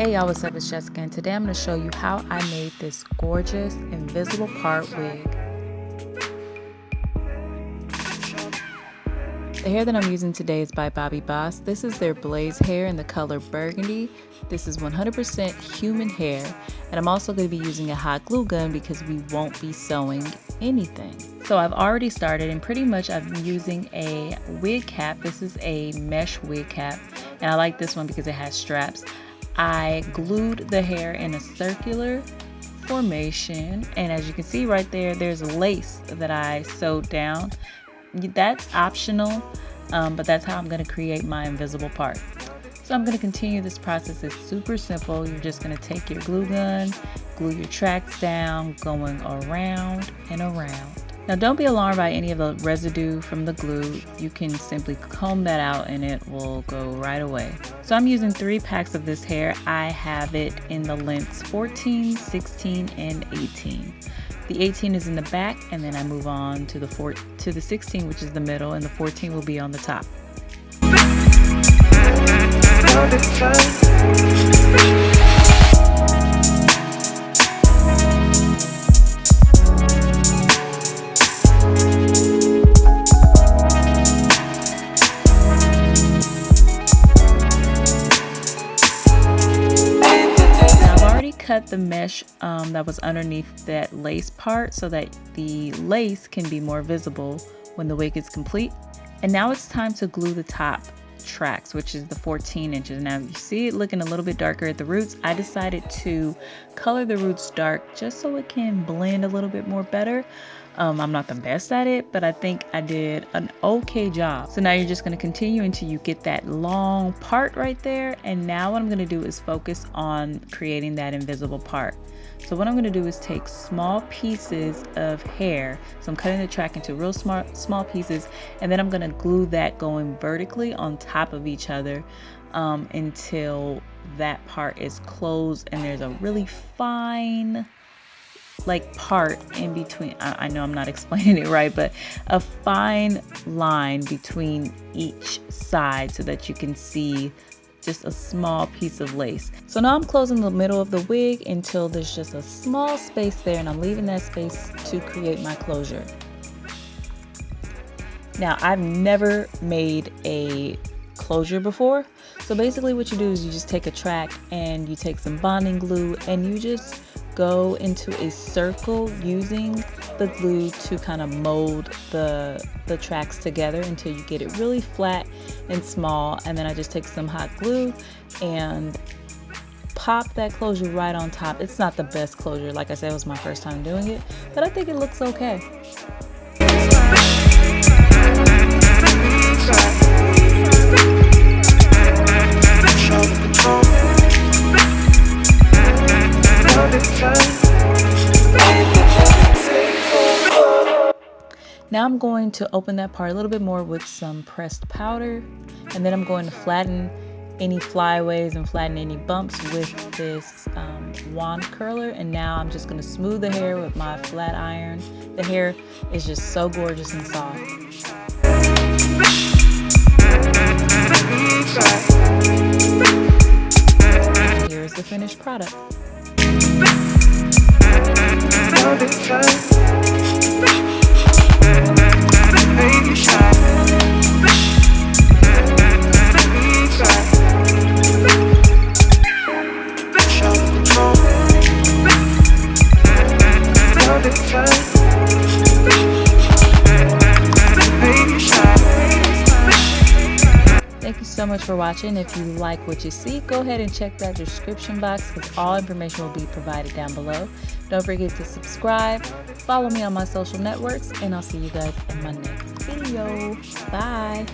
Hey y'all, what's up? It's Jessica, and today I'm going to show you how I made this gorgeous invisible part wig. The hair that I'm using today is by Bobbi. This is their blaze hair in the color burgundy. This is 100% human hair, and I'm also going to be using a hot glue gun because we won't be sewing anything. So I've already started, and pretty much I'm using a wig cap. This is a mesh wig cap, and I like this one because it has straps. I glued the hair in a circular formation, and as you can see right there, there's lace that I sewed down. That's optional, but that's how I'm going to create my invisible part. So I'm going to continue this process. It's super simple. You're just going to take your glue gun, glue your tracks down, going around and around. Now don't be alarmed by any of the residue from the glue. You can simply comb that out and it will go right away. So I'm using 3 packs of this hair. I have it in the lengths 14, 16, and 18. The 18 is in the back, and then I move on to the 16, which is the middle, and the 14 will be on the top. Cut the mesh that was underneath that lace part so that the lace can be more visible when the wig is complete. And now it's time to glue the top tracks, which is the 14 inches. Now you see it looking a little bit darker at the roots. I decided to color the roots dark just so it can blend a little bit more better. I'm not the best at it, but I think I did an okay job. So now you're just going to continue until you get that long part right there. And now what I'm going to do is focus on creating that invisible part. So what I'm going to do is take small pieces of hair. So I'm cutting the track into real small pieces, and then I'm going to glue that going vertically on top of each other until that part is closed and there's a really fine part in between. I know I'm not explaining it right, but a fine line between each side so that you can see just a small piece of lace. So now I'm closing the middle of the wig until there's just a small space there, and I'm leaving that space to create my closure. Now I've never made a closure before, so basically what you do is you just take a track and you take some bonding glue and you just go into a circle using the glue to kind of mold the tracks together until you get it really flat and small. And then I just take some hot glue and pop that closure right on top. It's not the best closure, like I said, it was my first time doing it, but I think it looks okay. Now I'm going to open that part a little bit more with some pressed powder, and then I'm going to flatten any flyaways and flatten any bumps with this wand curler. And now I'm just going to smooth the hair with my flat iron. The hair is just so gorgeous and soft. Here's the finished product. Thank you so much for watching. If you like what you see, go ahead and check that description box because all information will be provided down below. Don't forget to subscribe, follow me on my social networks, and I'll see you guys in my next video. Bye.